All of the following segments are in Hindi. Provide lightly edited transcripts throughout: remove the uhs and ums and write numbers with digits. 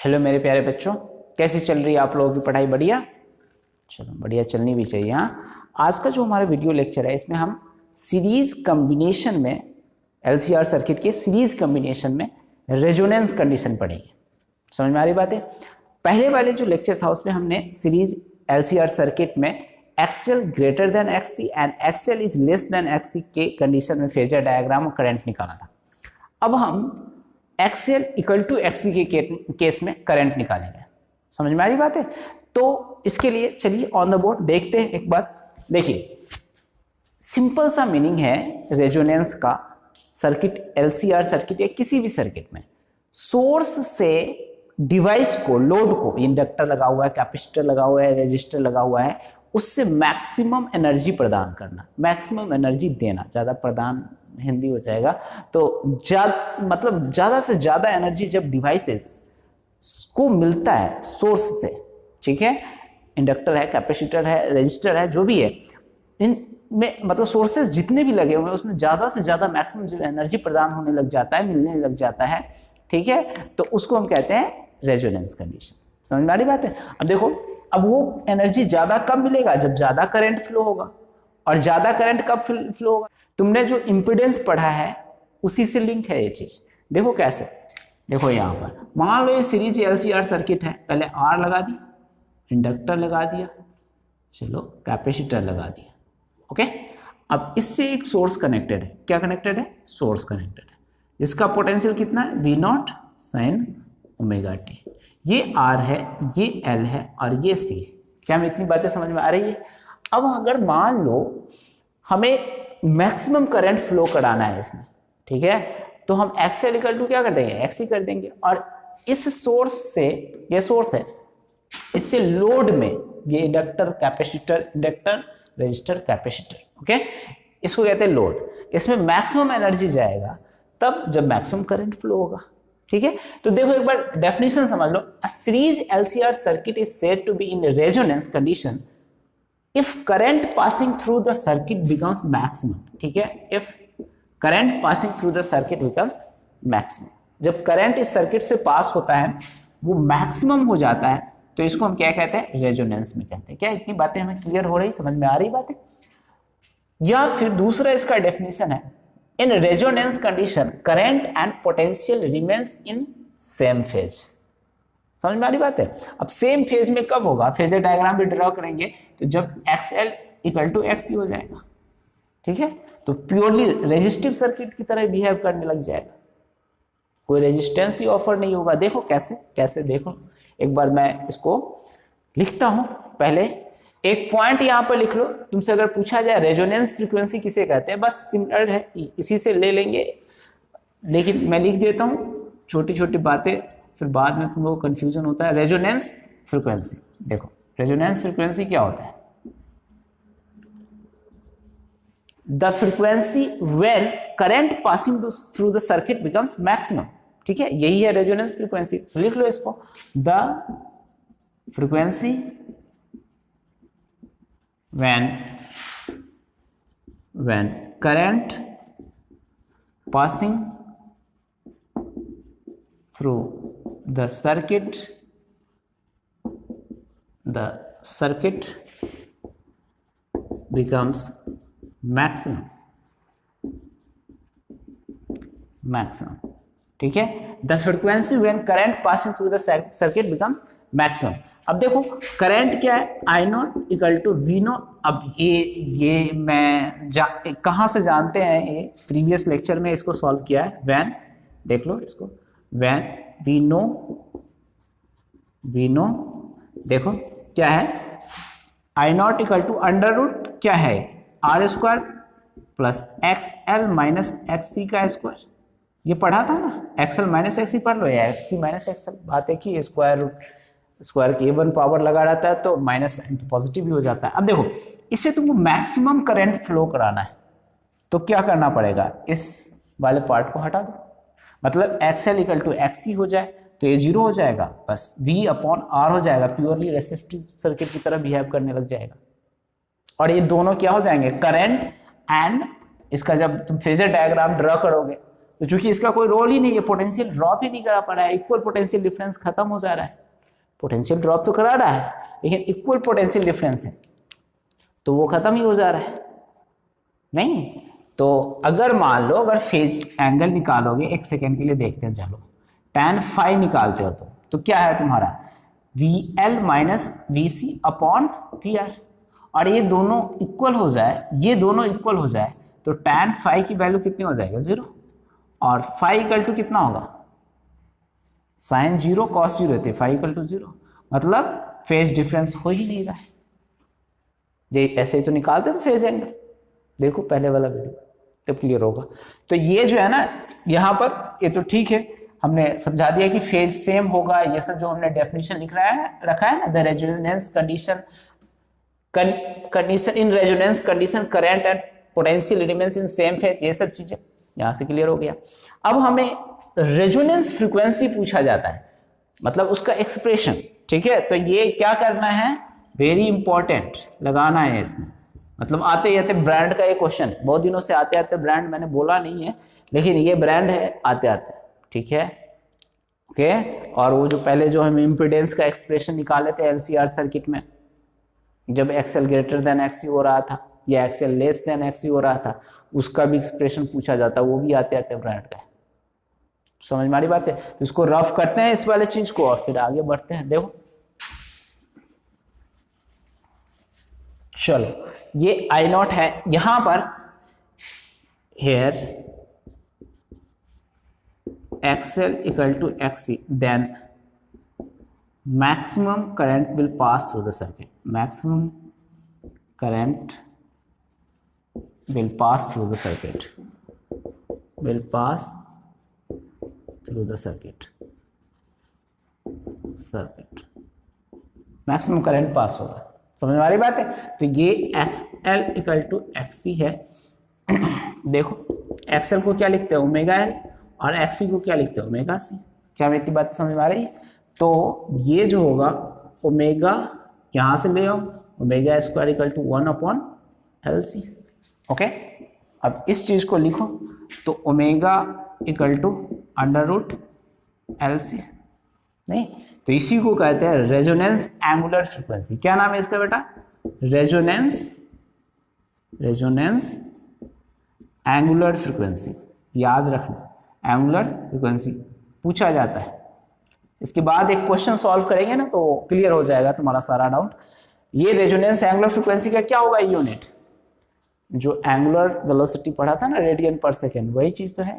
हेलो मेरे प्यारे बच्चों, कैसी चल रही है आप लोगों की पढ़ाई? बढ़िया? चलो बढ़िया चलनी भी चाहिए। हाँ, आज का जो हमारा वीडियो लेक्चर है इसमें हम सीरीज कॉम्बिनेशन में एलसीआर सर्किट के सीरीज कॉम्बिनेशन में रेजोनेंस कंडीशन पढ़ेंगे। समझ में आ रही बात है? पहले वाले जो लेक्चर था उसमें हमने सीरीज एलसीआर सर्किट में XL greater than एक्ससी and XL is less than एक्ससी के कंडीशन में फेजर डायग्राम और करंट निकाला था। अब हम एक्सएल इक्वल टू एक्ससी के केस में करंट निकालेंगे। समझ में आ रही बात है? तो इसके लिए चलिए ऑन द बोर्ड देखते हैं एक बार। देखिए, सिंपल सा मीनिंग है रेजोनेंस का। सर्किट एलसीआर सर्किट या किसी भी सर्किट में सोर्स से डिवाइस को, लोड को, इंडक्टर लगा हुआ है, कैपेसिटर लगा हुआ है, रेजिस्टर लगा हुआ है, उससे मैक्सिमम एनर्जी प्रदान करना, मैक्सिमम एनर्जी देना। ज्यादा प्रदान हिंदी हो जाएगा तो मतलब ज्यादा से ज्यादा एनर्जी जब डिवाइसेस को मिलता है सोर्स से, ठीक है, इंडक्टर है, कैपेसिटर है, रेजिस्टर है, जो भी है, इनमें मतलब सोर्सेस जितने भी लगे हुए हैं उसमें ज्यादा से ज्यादा मैक्सिमम जो एनर्जी प्रदान होने लग जाता है, मिलने लग जाता है, ठीक है, तो उसको हम कहते हैं रेजोनेंस कंडीशन। समझ में आ रही बात है? अब देखो, अब वो एनर्जी ज्यादा कब मिलेगा? जब ज्यादा करंट फ्लो होगा। और ज्यादा करंट कब फ्लो होगा? तुमने जो इंपीडेंस पढ़ा है उसी से लिंक है ये चीज। देखो कैसे, देखो यहां पर मान लो ये सीरीज एलसीआर सर्किट है, पहले आर लगा दी, इंडक्टर लगा दिया, चलो कैपेसिटर लगा दिया, ओके। अब इससे एक सोर्स कनेक्टेड है। क्या कनेक्टेड है? सोर्स कनेक्टेड है। इसका पोटेंशियल कितना है? V naught sine omega t. ये आर है, ये एल है और ये सी। क्या हमें इतनी बातें समझ में आ रही है? अब अगर मान लो हमें मैक्सिमम करंट फ्लो कराना है इसमें, ठीक है, तो हम एक्सएल इक्वल टू क्या कर देंगे? एक्सी कर देंगे। और इस सोर्स से, ये सोर्स है, इससे लोड में ये inductor, capacitor, inductor, resistor, capacitor, okay, इसको कहते हैं लोड। इसमें मैक्सिमम एनर्जी जाएगा तब जब मैक्सिमम करंट फ्लो होगा, ठीक है। तो देखो एक बार डेफिनेशन समझ लो। A series LCR circuit is said to be in resonance condition if current passing through the circuit becomes maximum, ठीक है, if current passing through the circuit becomes maximum, जब करंट इस सर्किट से पास होता है वो मैक्सिमम हो जाता है, तो इसको हम क्या कहते हैं? रेजोनेंस में कहते हैं। क्या इतनी बातें हमें क्लियर हो रही, समझ में आ रही बातें? या फिर दूसरा इसका डेफिनेशन है, इन resonance condition current and potential remains in same phase. समझ में आ रही बात है? अब सेम फेज में कब होगा? फेजर डायग्राम भी ड्रॉ करेंगे तो जब XL इक्वल टू XC हो जाएगा, ठीक है, तो प्योरली रेजिस्टिव सर्किट की तरह बिहेव करने लग जाएगा, कोई रेजिस्टेंस ही ऑफर नहीं होगा। देखो कैसे कैसे, देखो एक बार मैं इसको लिखता हूं। पहले एक पॉइंट यहां पर लिख लो। तुमसे अगर पूछा जाए रेजोनेंस फ्रीक्वेंसी किसे कहते हैं, बस सिमिलर है, इसी से ले लेंगे, लेकिन मैं लिख देता हूं छोटी छोटी बातें, फिर बाद में तुम लोगों को कंफ्यूजन होता है। रेजोनेंस फ्रीक्वेंसी, देखो रेजोनेंस फ्रीक्वेंसी क्या होता है? The frequency when current passing through the circuit becomes maximum, ठीक है, यही है रेजोनेंस फ्रीक्वेंसी। लिख लो इसको, the frequency when current passing through the circuit becomes maximum, ठीक है। The frequency when current passing through the circuit becomes maximum. अब देखो करंट क्या है? I naught equal to V naught. अब ये मैं कहां से जानते हैं? ये प्रीवियस लेक्चर में इसको सॉल्व किया है। व्हेन, देख लो इसको, when we know, देखो क्या है? I naught equal to under root क्या है? R square plus X L minus X C का स्क्वायर। ये पढ़ा था ना, एक्सएल माइनस एक्स सी पढ़ लो या एक्स सी माइनस एक्सएल, बात है कि स्क्वायर रूट, स्क्वायर की A1 पावर लगा रहता है तो माइनस साइन तो पॉजिटिव भी हो जाता है। अब देखो इससे तुमको मैक्सिमम करंट फ्लो कराना है तो क्या करना पड़ेगा? इस वाले पार्ट को हटा दो, मतलब एक्सएल इक्वल टू एक्ससी हो जाए तो ये 0 हो जाएगा, बस V अपॉन R हो जाएगा, प्योरली रेसिस्टिव सर्किट की तरह बिहेव करने लग जाएगा। और ये दोनों क्या हो जाएंगे? करंट एंड इसका जब तुम फेजर डायग्राम ड्रॉ करोगे तो चूंकि इसका कोई रोल ही नहीं है, पोटेंशियल ड्रॉप ही नहीं करा पा रहा है, इक्वल पोटेंशियल डिफरेंस खत्म हो जा रहा है। पोटेंशियल ड्रॉप तो करा रहा है लेकिन इक्वल पोटेंशियल डिफरेंस है तो वो खत्म ही हो जा रहा है। नहीं तो अगर मान लो अगर फेज एंगल निकालोगे, एक सेकेंड के लिए देखते हैं, चलो tan फाई निकालते हो तो क्या है तुम्हारा VL minus VC upon VR, और ये दोनों इक्वल हो जाए, ये दोनों इक्वल हो जाए तो tan फाई की वैल्यू कितनी हो जाएगा 0, और फाई इक्वल टू कितना होगा साइन 0 कॉस 0 थे, फाई इक्वल टू 0, मतलब फेज डिफरेंस हो ही नहीं रहा है। ये ऐसे ही तो निकालते तो फेज एंगल, देखो पहले वाला वीडियो तब क्लियर होगा। तो ये जो है ना यहाँ पर ये तो ठीक है, हमने समझा दिया कि फेज सेम होगा, ये सब जो हमने डेफिनेशन रखा है ना, the resonance condition in resonance condition current and potential remains in same phase, ये सब चीजें यहाँ से क्लियर हो गया। अब हमें रेजोनेंस फ्रीक्वेंसी पूछा जाता है, मतलब उसका एक्सप्रेशन, ठीक है। तो ये क्या करना है, वेरी इंपॉर्टेंट लगाना है इसमें, मतलब आते आते ब्रांड का ये क्वेश्चन है, बहुत दिनों से आते आते ब्रांड मैंने बोला नहीं है लेकिन ये ब्रांड है आते आते, ठीक है ओके। और वो जो पहले जो हम इम्पीडेंस का एक्सप्रेशन निकाले थे LCR सर्किट में, जब XL ग्रेटर देन XC हो रहा था या XL लेस देन XC हो रहा था, उसका भी एक्सप्रेशन पूछा जाता, वो भी आते आते ब्रांड का है। समझ में आ रही बात है। तो इसको रफ करते हैं इस वाले चीज को और फिर आगे बढ़ते हैं। देखो चलो ये I0 है यहां पर, hair XL equal to XC, then maximum current will pass through the circuit. Maximum current will pass through the circuit. Will pass through the circuit. Circuit. Maximum current pass होगा, समझ में आ रही बात है। तो ये XL equal to XC है। देखो XL को क्या लिखते हैं ओमेगा L और XC को क्या लिखते हैं ओमेगा C। क्या मेरी बात समझ में आ रही है। तो ये जो होगा ओमेगा यहाँ से ले आओ, omega square equal to 1 upon LC। Okay अब इस चीज को लिखो तो omega equal to under root LC, नहीं तो इसी को कहते हैं रेजोनेंस एंगुलर फ्रीक्वेंसी। क्या नाम है इसका बेटा, रेजोनेंस एंगुलर फ्रीक्वेंसी, याद रखना एंगुलर फ्रीक्वेंसी पूछा जाता है। इसके बाद एक क्वेश्चन सॉल्व करेंगे ना तो क्लियर हो जाएगा तुम्हारा सारा डाउट। ये रेजोनेंस एंगुलर फ्रीक्वेंसी का क्या होगा यूनिट, जो एंगुलर वेलोसिटी पढ़ा था ना रेडियन पर सेकेंड, वही चीज तो है,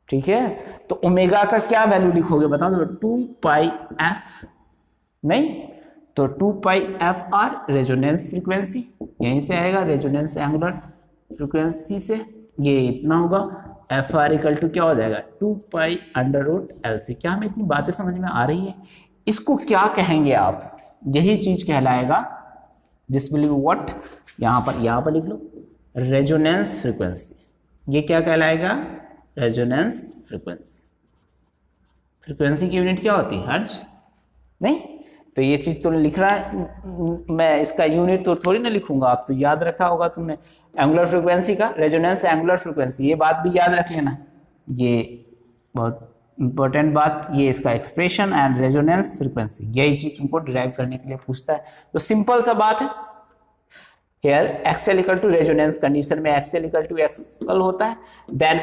ठीक है। तो ओमेगा का क्या वैल्यू लिखोगे बताओ, तो 2πf, नहीं तो 2πfr रेजोनेंस फ्रीक्वेंसी, यहीं से आएगा रेजोनेंस एंगुलर फ्रीक्वेंसी से, ये इतना होगा। FR इक्वल टू क्या हो जाएगा 2π अंडर रूट LC। क्या हमें इतनी बातें समझ में आ रही है। इसको क्या कहेंगे आप, यही चीज कहलाएगा दिस विल बी व्हाट, यहाँ पर लिख लो रेजोनेंस फ्रीक्वेंसी। ये क्या कहलाएगा रेजोनेंस फ्रीक्वेंसी। फ्रीक्वेंसी की यूनिट क्या होती है हर्ट्ज, नहीं तो ये चीज तो लिख रहा है, मैं इसका यूनिट तो थोड़ी ना लिखूंगा, आप तो याद रखा होगा तुमने एंगुलर फ्रीक्वेंसी का, रेजोनेंस एंगुलर फ्रीक्वेंसी, ये बात भी याद रख लेना, ये बहुत इंपॉर्टेंट बात। ये इसका एक्सप्रेशन एंड रेजोनेंस फ्रीक्वेंसी, यही चीज तुमको डिराइव करने के लिए पूछता है। तो सिंपल सा बात है, here XL equal to resonance condition में XL इक्वल टू XL होता है, then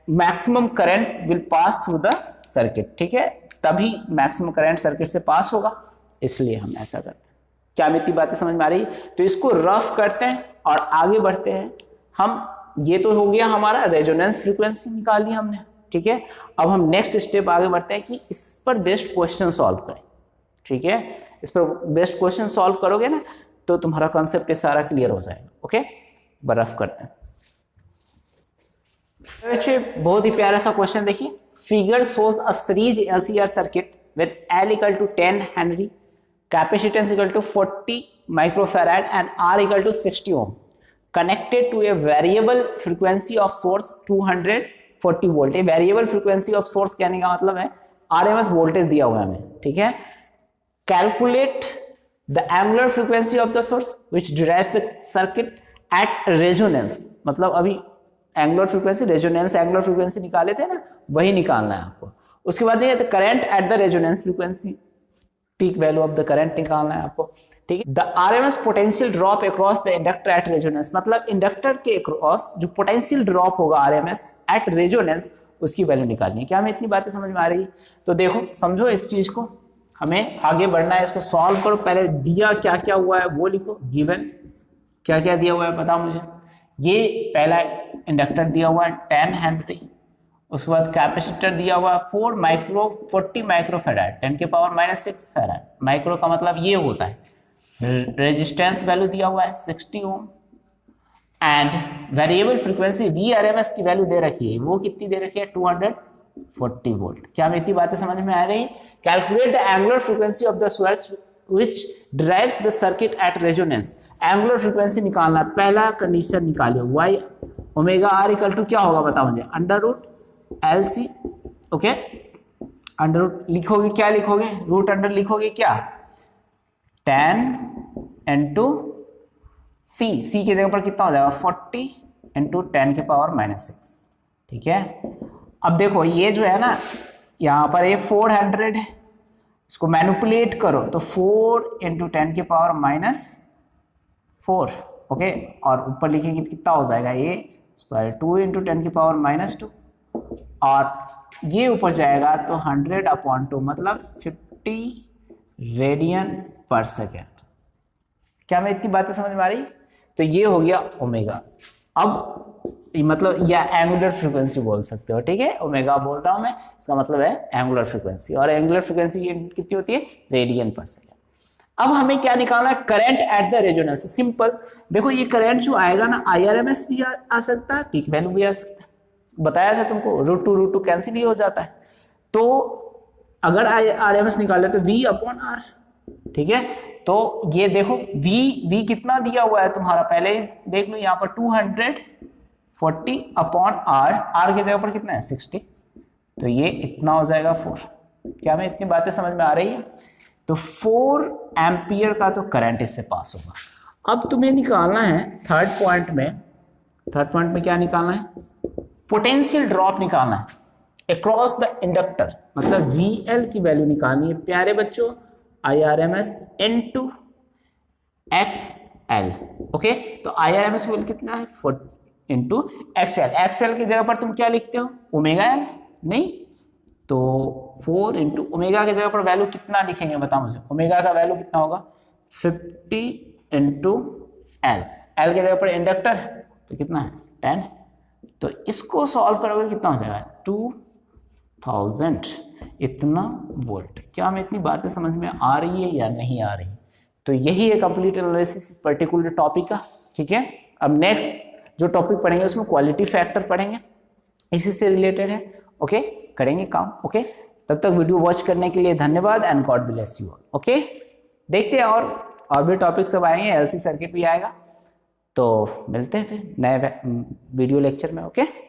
maximum current will pass through the circuit, ठीक है, तभी मैक्सिमम करंट सर्किट से पास होगा, इसलिए हम ऐसा करते हैं। क्या इतनी बातें समझ में आ रही। तो इसको रफ करते हैं और आगे बढ़ते हैं हम। ये तो हो गया हमारा रेजोनेंस फ्रीक्वेंसी निकाल ली हमने, ठीक है। अब हम नेक्स्ट स्टेप आगे बढ़ते हैं कि इस पर बेस्ट क्वेश्चन सॉल्व करें, ठीक है। इस पर बेस्ट क्वेश्चन सॉल्व करोगे ना तो तुम्हारा कॉन्सेप्ट सारा क्लियर हो जाएगा। ओके रफ करते हैं। बच्चे बहुत ही प्यारा सा क्वेश्चन देखिए, figure shows a series LCR circuit with L equal to 10 Henry, capacitance equal to 40 microfarad and R equal to 60 ohm, connected to a variable frequency of source 240 volt। a variable frequency of source कहने का मतलब है RMS वोल्टेज दिया हुआ है हमें, ठीक है। calculate the angular frequency of the source which derives the circuit at resonance, मतलब अभी angular frequency, resonance angular frequency निकाले थे ना, वही निकालना है आपको। उसके बाद ये current at the resonance frequency, peak value of the current निकालना है आपको, ठीक है। The RMS potential drop across the inductor at resonance, मतलब इंडक्टर के अक्रॉस जो पोटेंशियल ड्रॉप होगा आरएमएस एट रेजोनेंस, उसकी वैल्यू निकालनी है। क्या हमें इतनी बातें समझ में आ रही है? तो देखो समझो इस चीज को, हमें आगे बढ़ना है, इसको सॉल्व करो। पहले दिया क्या क्या हुआ है वो लिखो, गिवन क्या क्या दिया हुआ है बताओ मुझे। ये पहला इंडक्टर दिया हुआ है 10 हेनरी, उसके बाद कैपेसिटर दिया हुआ है 40 माइक्रोफैराड 10 के पावर -6 फैराड। माइक्रो का मतलब ये होता है। रेजिस्टेंस वैल्यू दिया हुआ है 60 ohm and variable frequency VRMS की वैल्यू दे रखी है, वो कितनी दे रखी है 240 वोल्ट। क्या हमें इतनी बातें समझ में आ रही है? Calculate the angular frequency of the source which drives the circuit at resonance. Angular frequency निकालना, पहला कंडीशन निकालिए, y omega r equal to क्या होगा बताओ मुझे, √LC, ओके। अंडर रूट लिखोगे, क्या लिखोगे, रूट अंडर लिखोगे क्या, 10 इंटू सी, सी की जगह पर कितना हो जाएगा 40 इंटू 10 के पावर -6, ठीक है। अब देखो ये जो है ना, यहाँ पर ये 400 है, इसको मैनिपुलेट करो तो 4 इंटू 10 के पावर -4, ओके। और ऊपर लिखेंगे तो कितना हो जाएगा ये स्क्वायर 2 इंटू 10 की पावर -2, और ये ऊपर जाएगा तो 100/2 मतलब 50 रेडियन पर सेकेंड। क्या मैं इतनी बातें समझ में आ रही? तो ये हो गया ओमेगा। अब मतलब या एंगुलर फ्रीक्वेंसी बोल सकते हो, ठीक है। ओमेगा बोल रहा हूं मैं, इसका मतलब है एंगुलर फ्रीक्वेंसी, और एंगुलर फ्रीक्वेंसी कितनी होती है, रेडियन पर सेकेंड। अब हमें क्या निकालना है, current at the resonance. Simple, देखो ये करंट जो आएगा ना, IRMS भी आ सकता है, पीक वैल्यू भी आ सकता है। बताया था तुमको, √2 कैंसिल ही हो जाता है। तो अगर RMS निकाले तो V/R, ठीक है। तो ये देखो V कितना दिया हुआ है तुम्हारा, पहले ही देख लो यहाँ पर 240/R, R की जगह पर कितना है 60, तो ये इतना हो जाएगा 4। क्या हमें इतनी बातें समझ में आ रही है? तो 4 एम्पियर का तो करंट इससे पास होगा। अब तुम्हें निकालना है थर्ड पॉइंट में क्या निकालना है, पोटेंशियल ड्रॉप निकालना है अक्रॉस द इंडक्टर, मतलब VL की वैल्यू निकालनी है प्यारे बच्चों, IRMS इनटू XL, ओके। तो IRMS वैल्यू कितना है 4 इंटू XL। XL की जगह पर तुम क्या लिखते हो, ओमेगा L, नहीं तो 4 इंटू ओमेगा की जगह पर वैल्यू कितना लिखेंगे बताओ मुझे, ओमेगा का वैल्यू कितना होगा 50 इंटू L। L की जगह पर इंडक्टर तो कितना है 10, तो इसको सॉल्व करोगे कितना हो जाएगा 2000 इतना वोल्ट। क्या हमें इतनी बातें समझ में आ रही है या नहीं आ रही? तो यही है कंप्लीट एनालिसिस पर्टिकुलर टॉपिक का, ठीक है। अब नेक्स्ट जो टॉपिक पढ़ेंगे उसमें क्वालिटी फैक्टर पढ़ेंगे, इसी से रिलेटेड है, ओके। करेंगे काम, ओके। तब तक वीडियो वॉच करने के लिए धन्यवाद and God bless you all, okay. देखते हैं और भी टॉपिक सब आएंगे, LC सर्किट भी आएगा, तो मिलते हैं फिर नए वीडियो लेक्चर में, ओके।